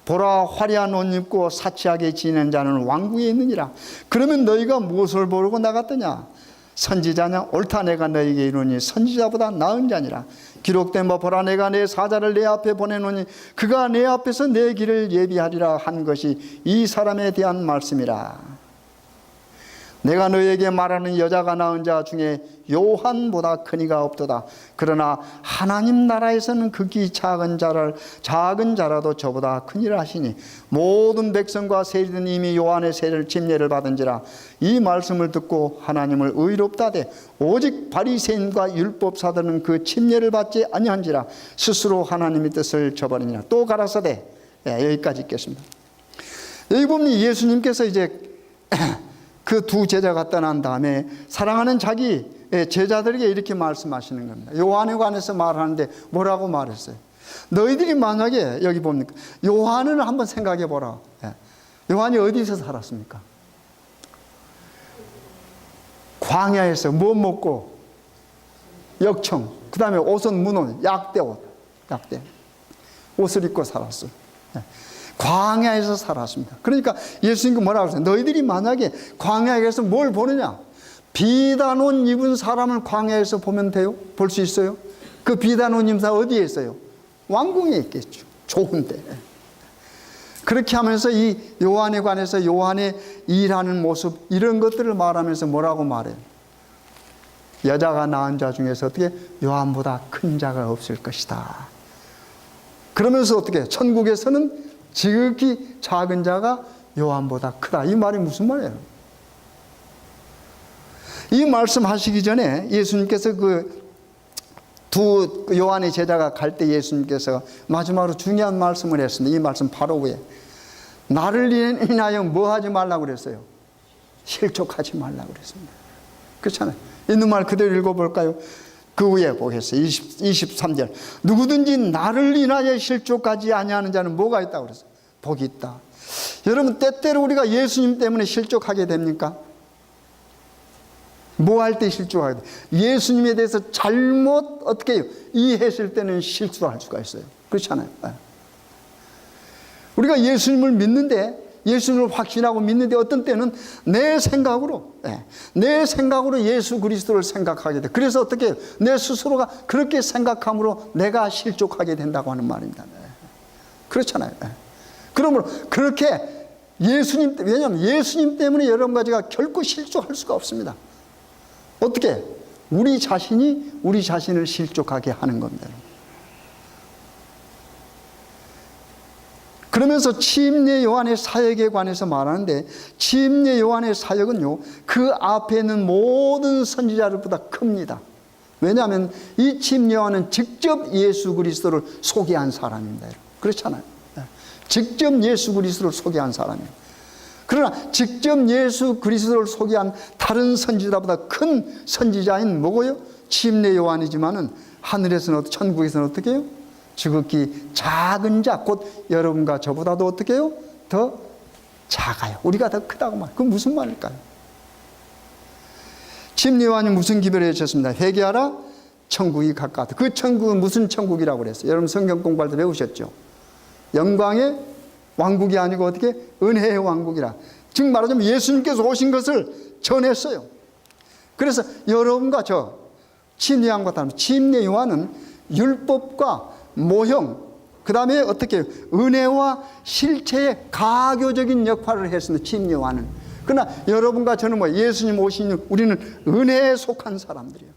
보라 화려한 옷 입고 사치하게 지낸 자는 왕궁에 있느니라 그러면 너희가 무엇을 보려고 나갔더냐 선지자냐 옳다 내가 너희에게 이르노니 선지자보다 나은 자니라 기록된 바 보라 내가 내 사자를 내 앞에 보내노니 그가 내 앞에서 내 길을 예비하리라 한 것이 이 사람에 대한 말씀이라. 내가 너에게 말하는 여자가 낳은 자 중에 요한보다 큰 이가 없도다. 그러나 하나님 나라에서는 극히 작은 자라도 저보다 크니라 하시니 모든 백성과 세리들은 이미 요한의 세례를 침례를 받은지라. 이 말씀을 듣고 하나님을 의롭다되 오직 바리새인과 율법사들은 그 침례를 받지 아니한지라. 스스로 하나님의 뜻을 저버리니라. 또 가라사대. 여기까지 읽겠습니다. 여기 보면 예수님께서 이제 그 두 제자가 떠난 다음에 사랑하는 자기 제자들에게 이렇게 말씀하시는 겁니다. 요한에 관해서 말하는데 뭐라고 말했어요? 너희들이 만약에 여기 봅니까? 요한을 한번 생각해 보라. 요한이 어디서 살았습니까? 광야에서 뭐 먹고 역청, 그 다음에 옷은 문옷, 약대 옷을 입고 살았어요. 광야에서 살았습니다. 그러니까 예수님께 뭐라고 했어요? 너희들이 만약에 광야에서 뭘 보느냐? 비단옷 입은 사람을 광야에서 보면 돼요? 볼 수 있어요? 그 비단옷 입은 사람 어디에 있어요? 왕궁에 있겠죠. 좋은데. 그렇게 하면서 이 요한에 관해서 요한의 일하는 모습 이런 것들을 말하면서 뭐라고 말해요? 여자가 낳은 자 중에서 어떻게 요한보다 큰 자가 없을 것이다. 그러면서 어떻게 천국에서는 지극히 작은 자가 요한보다 크다. 이 말이 무슨 말이에요? 이 말씀하시기 전에 예수님께서 그 두 요한의 제자가 갈 때 예수님께서 마지막으로 중요한 말씀을 했습니다. 이 말씀 바로 후에 나를 인하여 뭐 하지 말라고 그랬어요? 실족하지 말라고 그랬습니다. 그렇잖아요. 있는 말 그대로 읽어볼까요? 그 후에 보겠어요. 23절. 누구든지 나를 인하여 실족하지 아니하는 자는 뭐가 있다고 그랬어요? 복이 있다. 여러분, 때때로 우리가 예수님 때문에 실족하게 됩니까? 뭐 할 때 실족하게 돼요? 예수님에 대해서 잘못 어떻게 해요? 이해했을 때는 실수할 수가 있어요. 그렇잖아요. 우리가 예수님을 믿는데, 예수님을 확신하고 믿는데 어떤 때는 내 생각으로 예수 그리스도를 생각하게 돼. 그래서 어떻게 해요? 내 스스로가 그렇게 생각함으로 내가 실족하게 된다고 하는 말입니다. 그렇잖아요. 그러므로 그렇게 왜냐하면 예수님 때문에 여러 가지가 결코 실족할 수가 없습니다. 어떻게? 우리 자신이 우리 자신을 실족하게 하는 겁니다. 그러면서 침례 요한의 사역에 관해서 말하는데, 침례 요한의 사역은요, 그 앞에 있는 모든 선지자들보다 큽니다. 왜냐하면 이 침례 요한은 직접 예수 그리스도를 소개한 사람입니다. 그렇잖아요. 직접 예수 그리스도를 소개한 사람이에요. 그러나 직접 예수 그리스도를 소개한 다른 선지자보다 큰 선지자인 뭐고요? 침례 요한이지만은 하늘에서는, 천국에서는 어떻게 해요? 지극히 작은 자, 곧 여러분과 저보다도 어떻게 해요? 더 작아요. 우리가 더 크다고 말. 그건 무슨 말일까요? 침례 요한이 무슨 기별을 해주셨습니다. 회개하라, 천국이 가까웠다. 그 천국은 무슨 천국이라고 그랬어요? 여러분 성경 공부할 때 배우셨죠? 영광의 왕국이 아니고 어떻게? 은혜의 왕국이라. 즉 말하자면 예수님께서 오신 것을 전했어요. 그래서 여러분과 저 침례 요한과 다른 침례 요한은 율법과 모형, 그 다음에 어떻게 은혜와 실체의 가교적인 역할을 했습니다. 침례 요한은. 그러나 여러분과 저는 뭐 예수님 오신 우리는 은혜에 속한 사람들이에요.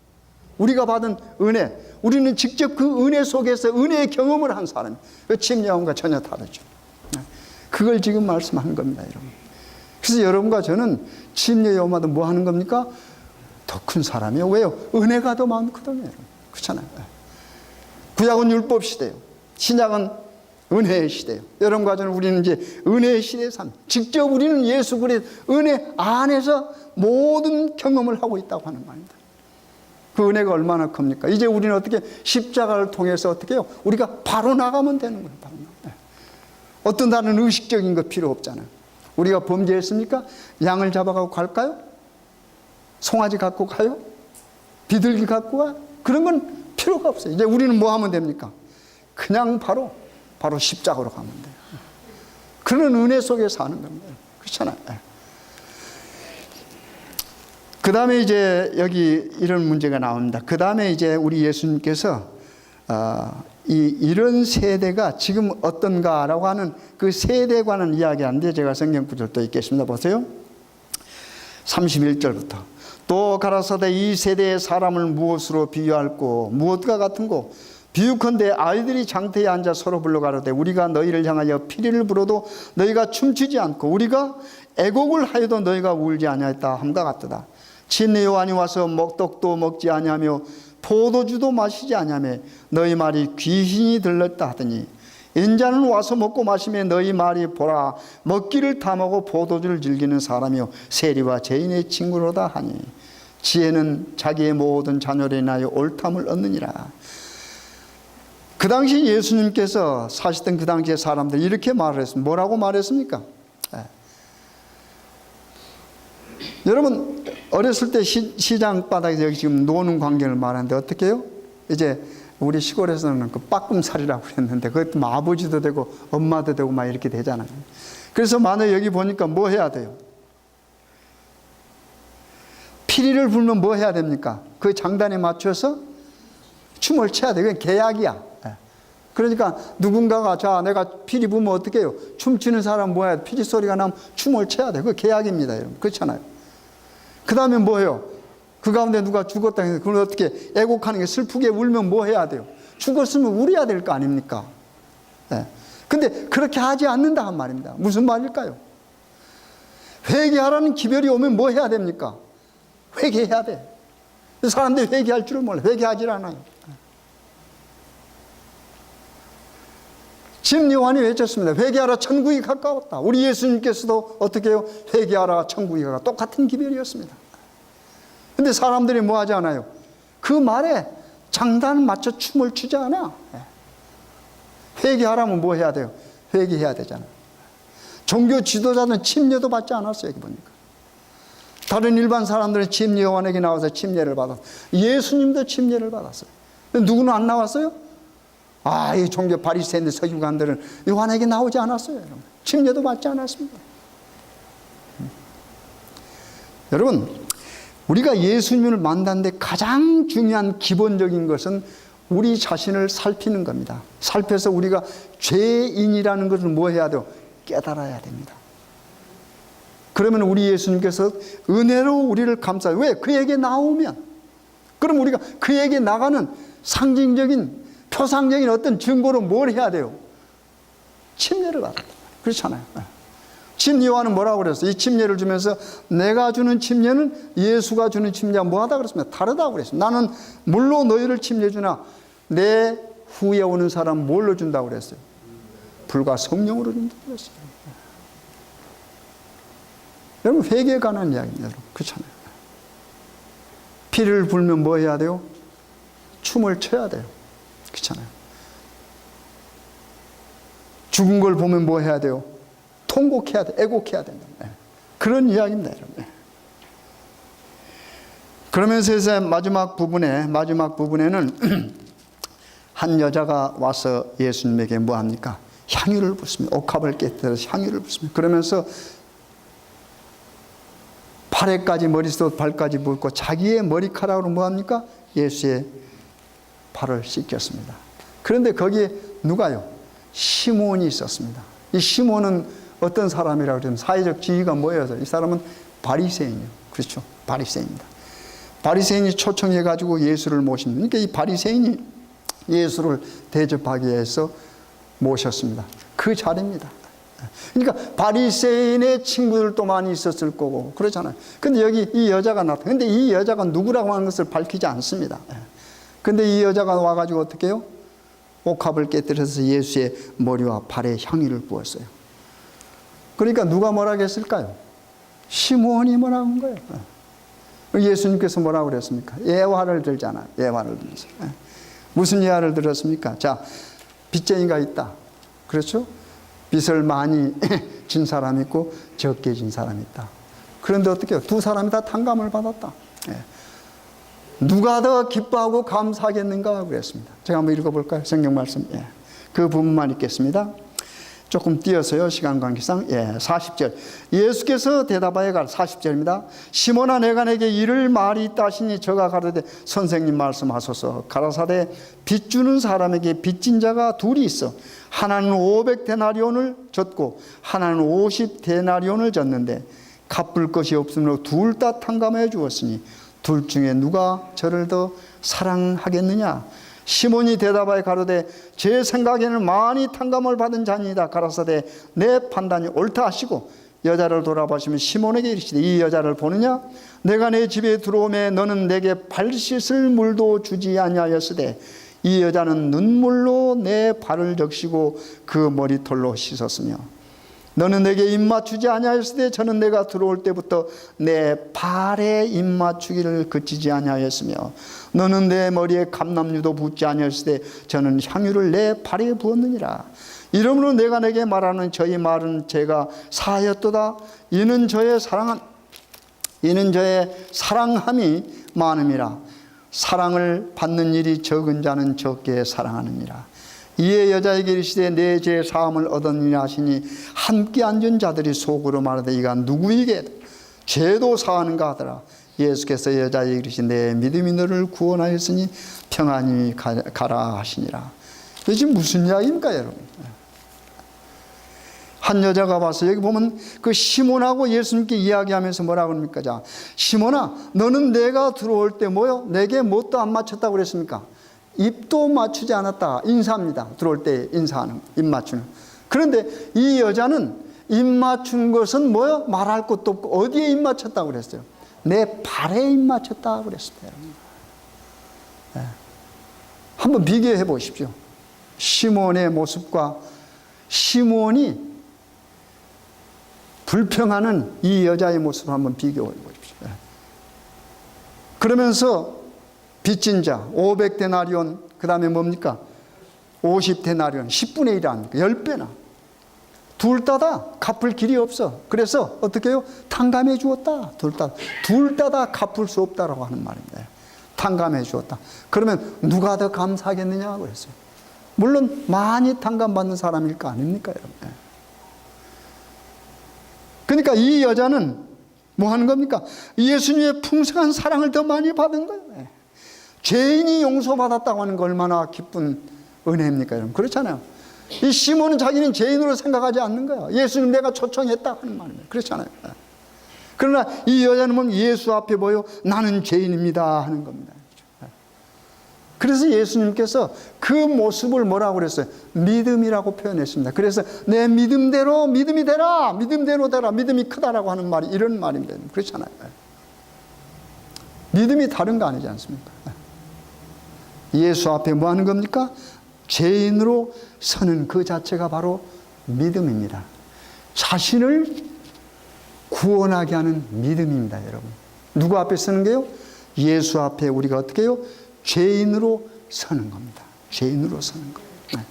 우리가 받은 은혜, 우리는 직접 그 은혜 속에서 은혜의 경험을 한 사람이에요. 침례 요한과 전혀 다르죠. 그걸 지금 말씀하는 겁니다, 여러분. 그래서 여러분과 저는 침례 요한마다 뭐 하는 겁니까? 더 큰 사람이에요. 왜요? 은혜가 더 많거든요, 여러분. 그렇잖아요. 구약은 율법 시대예요. 신약은 은혜의 시대예요. 여러분과 저는 우리는 이제 은혜의 시대에 삽니다. 직접 우리는 예수 그리스도 은혜 안에서 모든 경험을 하고 있다고 하는 말입니다. 그 은혜가 얼마나 큽니까? 이제 우리는 어떻게 십자가를 통해서 어떻게 해요? 우리가 바로 나가면 되는 거예요. 바로 나가요. 어떤 다른 의식적인 거 필요 없잖아요. 우리가 범죄했습니까? 양을 잡아가고 갈까요? 송아지 갖고 가요? 비둘기 갖고 와? 그런 건 필요가 없어요. 이제 우리는 뭐 하면 됩니까? 그냥 바로 십자가로 가면 돼요. 그런 은혜 속에 사는 겁니다. 그렇잖아요. 그 다음에 이제 여기 이런 문제가 나옵니다. 그 다음에 이제 우리 예수님께서 이런 세대가 지금 어떤가라고 하는 그 세대에 관한 이야기하는데 제가 성경 구절 또 읽겠습니다. 보세요. 31절부터 또 가라사대 이 세대의 사람을 무엇으로 비유할꼬 무엇과 같은고 비유컨대 아이들이 장터에 앉아 서로 불러가로되 우리가 너희를 향하여 피리를 불어도 너희가 춤추지 않고 우리가 애곡을 하여도 너희가 울지 아니하였다 함과 같도다. 진리 요한이 와서 떡도 먹지 아니하며 포도주도 마시지 아니하며 너희 말이 귀신이 들렸다 하더니 인자는 와서 먹고 마시며 너희 말이 보라 먹기를 탐하고 포도주를 즐기는 사람이요 세리와 죄인의 친구로다 하니 지혜는 자기의 모든 자녀를 인하여 옳담을 얻느니라. 그 당시 예수님께서 사시던 그 당시의 사람들이 이렇게 말을 했습니다. 뭐라고 말했습니까? 여러분 어렸을 때 시장 바닥에서 여기 지금 노는 광경을 말하는데 어떻게 해요? 이제 우리 시골에서는 그 빠꿈살이라고 그랬는데 그것도 아버지도 되고 엄마도 되고 막 이렇게 되잖아요. 그래서 만약에 여기 보니까 뭐 해야 돼요? 피리를 불면 뭐 해야 됩니까? 그 장단에 맞춰서 춤을 춰야 돼요. 그게 계약이야. 그러니까 누군가가 자 내가 피리 불면 어떻게 해요? 춤추는 사람 뭐 해야 돼? 피리 소리가 나면 춤을 춰야 돼. 그게 계약입니다. 여러분. 그렇잖아요. 그 다음에 뭐 해요? 그 가운데 누가 죽었다 해서 그걸 어떻게 애곡하는 게 슬프게 울면 뭐 해야 돼요? 죽었으면 울어야 될 거 아닙니까? 근데 그렇게 하지 않는다 한 말입니다. 무슨 말일까요? 회개하라는 기별이 오면 뭐 해야 됩니까? 회개해야 돼. 사람들이 회개할 줄을 몰라. 회개하질 않아요. 지금 요한이 외쳤습니다. 회개하라 천국이 가까웠다. 우리 예수님께서도 어떻게 해요? 회개하라 천국이 가까웠다. 똑같은 기별이었습니다. 근데 사람들이 뭐 하지 않아요? 그 말에 장단을 맞춰 춤을 추지 않아. 회개하라면 뭐 해야 돼요? 회개해야 되잖아요. 종교 지도자는 침례도 받지 않았어요. 여기 보니까. 다른 일반 사람들은 침례 요한에게 나와서 침례를 받았어요. 예수님도 침례를 받았어요. 누구는 안 나왔어요? 이 종교 바리새인들 서기관들은 요한에게 나오지 않았어요. 여러분. 침례도 받지 않았습니다. 여러분 우리가 예수님을 만나는데 가장 중요한 기본적인 것은 우리 자신을 살피는 겁니다. 살펴서 우리가 죄인이라는 것을 뭐 해야 돼요? 깨달아야 됩니다. 그러면 우리 예수님께서 은혜로 우리를 감싸요. 왜? 그에게 나오면. 그럼 우리가 그에게 나가는 상징적인 표상적인 어떤 증거로 뭘 해야 돼요? 침례를 받았단 말이에요. 그렇잖아요. 침례 요한은 뭐라고 그랬어요? 이 침례를 주면서 내가 주는 침례는 예수가 주는 침례와 뭐하다 그랬습니다. 다르다고 그랬습니다. 나는 물로 너희를 침례 주나 내 후에 오는 사람 뭘로 준다고 그랬어요? 불과 성령으로 준다고 그랬어요. 여러분 회개에 관한 이야기입니다. 여러분. 그렇잖아요. 피를 불면 뭐 해야 돼요? 춤을 춰야 돼요. 그렇잖아요. 죽은 걸 보면 뭐 해야 돼요? 통곡해야 돼. 애곡해야 된다. 그런 이야기입니다. 여러분. 그러면서 이제 마지막 부분에는 한 여자가 와서 예수님에게 뭐 합니까? 향유를 붓습니다. 옥합을 깨뜨려서 향유를 붓습니다. 그러면서 팔에까지 머리부터 발까지 붓고 자기의 머리카락으로 뭐 합니까? 예수의 발을 씻겼습니다. 그런데 거기에 누가요? 시몬이 있었습니다. 이 시몬은 어떤 사람이라고 그러면 사회적 지위가 뭐예요? 이 사람은 바리새인이요. 그렇죠. 바리새인입니다. 바리새인이 초청해가지고 예수를 모십니다. 그러니까 이 바리새인이 예수를 대접하기 위해서 모셨습니다. 그 자리입니다. 그러니까 바리새인의 친구들도 많이 있었을 거고 그러잖아요. 근데 여기 이 여자가 나타나. 근데 이 여자가 누구라고 하는 것을 밝히지 않습니다. 근데 이 여자가 와가지고 어떻게 해요? 옥합을 깨뜨려서 예수의 머리와 발에 향유를 부었어요. 그러니까 누가 뭐라고 했을까요? 시몬이 뭐라고 한 거예요. 예수님께서 뭐라고 그랬습니까? 예화를 들잖아요. 예화를 들면서. 무슨 예화를 들었습니까? 자, 빚쟁이가 있다. 그렇죠? 빚을 많이 진 사람이 있고 적게 진 사람이 있다. 그런데 어떻게 해요? 두 사람이 다 탕감을 받았다. 누가 더 기뻐하고 감사하겠는가 그랬습니다. 제가 한번 읽어볼까요? 성경 말씀. 그 부분만 읽겠습니다. 조금 띄어서요. 시간 관계상. 40절. 예수께서 대답하여 40절입니다. 시몬아 내가 내게 이를 말이 있다 하시니 저가 가로되 선생님 말씀하소서. 가라사대 빚 주는 사람에게 빚진 자가 둘이 있어. 하나는 500데나리온을 졌고 하나는 50데나리온을 졌는데 갚을 것이 없으므로 둘 다 탕감해 주었으니 둘 중에 누가 저를 더 사랑하겠느냐? 시몬이 대답하여 가로되 제 생각에는 많이 탕감을 받은 자니이다. 가라사대 내 판단이 옳다 하시고 여자를 돌아보시면 시몬에게 이르시되 이 여자를 보느냐? 내가 내 집에 들어오매 너는 내게 발 씻을 물도 주지 아니하였으되 이 여자는 눈물로 내 발을 적시고 그 머리털로 씻었으며 너는 내게 입맞추지 아니하였으되 저는 내가 들어올 때부터 내 발에 입맞추기를 그치지 아니하였으며 너는 내 머리에 감람유도 붓지 아니하였으되 저는 향유를 내 발에 부었느니라. 이러므로 내가 내게 말하는 저희 말은 제가 사하였도다. 이는 저의 사랑함이 많음이라. 사랑을 받는 일이 적은 자는 적게 사랑하느니라. 이에 여자에게 이르시되 내 죄 사함을 얻었느니라 하시니 함께 앉은 자들이 속으로 말하되 이가 누구에게 죄도 사하는가 하더라. 예수께서 여자에게 이르시되 내 믿음이 너를 구원하였으니 평안히 가라 하시니라. 이게 지금 무슨 이야기입니까, 여러분? 한 여자가 와서 여기 보면 그 시몬하고 예수님께 이야기하면서 뭐라고 합니까? 자, 시몬아, 너는 내가 들어올 때 뭐요? 내게 뭣도 안 맞췄다고 그랬습니까? 입도 맞추지 않았다. 인사합니다. 들어올 때 인사하는, 입 맞추는. 그런데 이 여자는 입 맞춘 것은 뭐요? 말할 것도 없고 어디에 입 맞췄다고 그랬어요? 내 발에 입 맞췄다고 그랬어요. 네. 한번 비교해 보십시오. 시몬의 모습과 시몬이 불평하는 이 여자의 모습을 한번 비교해 보십시오. 그러면서 빚진 자 500데나리온, 그 다음에 뭡니까? 50데나리온, 10분의 1 아닙니까? 10배나. 둘 다 갚을 길이 없어. 그래서 어떻게 해요? 탕감해 주었다. 둘 다 갚을 수 없다라고 하는 말입니다. 탕감해 주었다. 그러면 누가 더 감사하겠느냐 그랬어요. 물론 많이 탕감받는 사람일 거 아닙니까, 여러분? 그러니까 이 여자는 뭐 하는 겁니까? 예수님의 풍성한 사랑을 더 많이 받은 거예요. 죄인이 용서받았다고 하는 거 얼마나 기쁜 은혜입니까, 여러분? 그렇잖아요. 이 시몬은 자기는 죄인으로 생각하지 않는 거예요. 예수님 내가 초청했다 하는 말입니다. 그렇잖아요. 그러나 이 여자는 뭐 예수 앞에 보여 나는 죄인입니다 하는 겁니다. 그래서 예수님께서 그 모습을 뭐라고 그랬어요? 믿음이라고 표현했습니다. 그래서 내 믿음대로 믿음이 되라, 믿음대로 되라, 믿음이 크다라고 하는 말이 이런 말입니다. 그렇잖아요. 믿음이 다른 거 아니지 않습니까? 예수 앞에 뭐 하는 겁니까? 죄인으로 서는 그 자체가 바로 믿음입니다. 자신을 구원하게 하는 믿음입니다, 여러분. 누구 앞에 서는 게요? 예수 앞에 우리가 어떻게 해요? 죄인으로 서는 겁니다. 죄인으로 서는 거예요.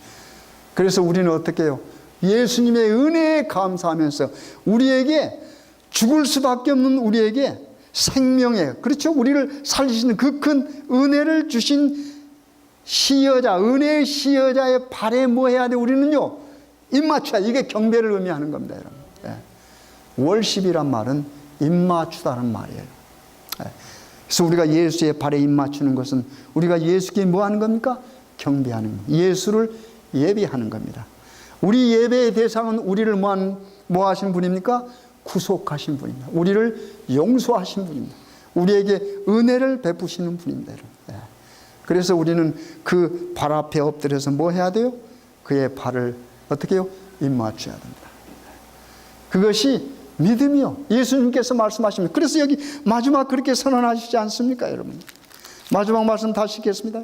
그래서 우리는 어떻게 해요? 예수님의 은혜에 감사하면서 우리에게 죽을 수밖에 없는 우리에게 생명의, 그렇죠? 우리를 살리시는 그 큰 은혜를 주신 시여자, 은혜의 시여자의 발에 뭐 해야 돼? 우리는요, 입맞추자. 이게 경배를 의미하는 겁니다, 여러분. 월십이란 말은 입맞추다는 말이에요. 그래서 우리가 예수의 발에 입맞추는 것은 우리가 예수께 뭐 하는 겁니까? 경배하는 겁니다. 예수를 예배하는 겁니다. 우리 예배의 대상은 우리를 뭐 하신 분입니까? 구속하신 분입니다. 우리를 용서하신 분입니다. 우리에게 은혜를 베푸시는 분입니다, 여러분. 그래서 우리는 그 발 앞에 엎드려서 뭐 해야 돼요? 그의 발을 어떻게 해요? 입맞춰야 됩니다. 그것이 믿음이요. 예수님께서 말씀하십니다. 그래서 여기 마지막 그렇게 선언하시지 않습니까, 여러분? 마지막 말씀 다시 읽겠습니다.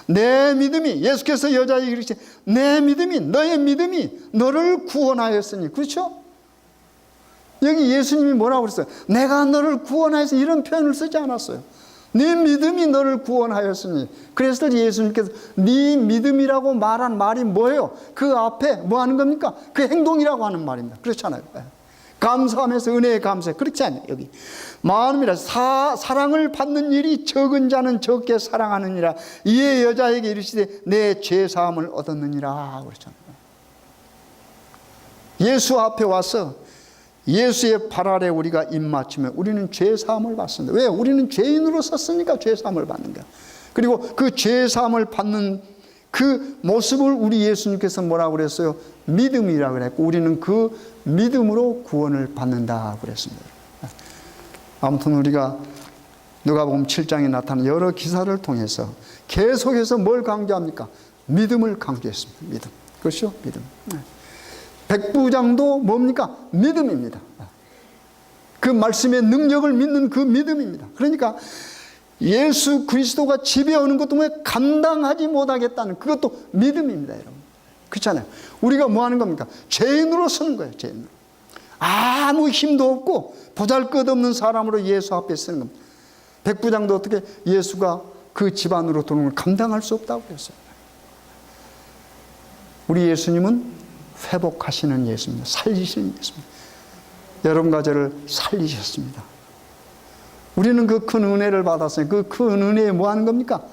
내 믿음이, 예수께서 여자에게 이르시되 내 믿음이, 너의 믿음이 너를 구원하였으니. 그렇죠? 여기 예수님이 뭐라고 그랬어요? 내가 너를 구원하여서, 이런 표현을 쓰지 않았어요. 네 믿음이 너를 구원하였으니. 그래서 예수님께서 네 믿음이라고 말한 말이 뭐예요? 그 앞에 뭐 하는 겁니까? 그 행동이라고 하는 말입니다. 그렇잖아요. 감사하면서 은혜에 감사해. 그렇지 않아요. 여기 마음이라 사랑을 받는 일이 적은 자는 적게 사랑하느니라. 이에 여자에게 이르시되 내 죄 사함을 얻었느니라. 그렇잖아요. 예수 앞에 와서 예수의 발 아래 우리가 입맞추면 우리는 죄 사함을 받습니다. 왜? 우리는 죄인으로 섰으니까 죄 사함을 받는 거야. 그리고 그 죄 사함을 받는 그 모습을 우리 예수님께서 뭐라고 그랬어요? 믿음이라고 그랬고, 우리는 그 믿음으로 구원을 받는다고 그랬습니다. 아무튼 우리가 누가복음 7장에 나타난 여러 기사를 통해서 계속해서 뭘 강조합니까? 믿음을 강조했습니다. 믿음. 그렇죠? 믿음. 백부장도 뭡니까? 믿음입니다. 그 말씀의 능력을 믿는 그 믿음입니다. 그러니까 예수 그리스도가 집에 오는 것 때문에 감당하지 못하겠다는 그것도 믿음입니다, 여러분. 그렇잖아요. 우리가 뭐 하는 겁니까? 죄인으로 서는 거예요, 죄인으로. 아무 힘도 없고 보잘것없는 사람으로 예수 앞에 서는 겁니다. 백부장도 어떻게 예수가 그 집안으로 들어오는 걸 감당할 수 없다고 그랬어요. 우리 예수님은 회복하시는 예수입니다. 살리시는 예수입니다. 여러분과 저를 살리셨습니다. 우리는 그 큰 은혜를 받았어요. 그 큰 은혜에 뭐 하는 겁니까?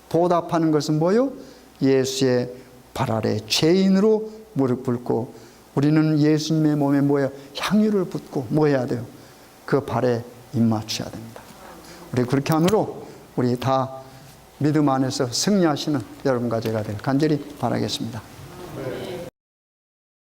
보답하는 것은 뭐요? 예수의 발 아래 죄인으로 무릎 꿇고 우리는 예수님의 몸에 뭐예요? 향유를 붓고 뭐 해야 돼요? 그 발에 입 맞춰야 됩니다. 우리 그렇게 함으로 우리 다 믿음 안에서 승리하시는 여러분과 제가 될 간절히 바라겠습니다.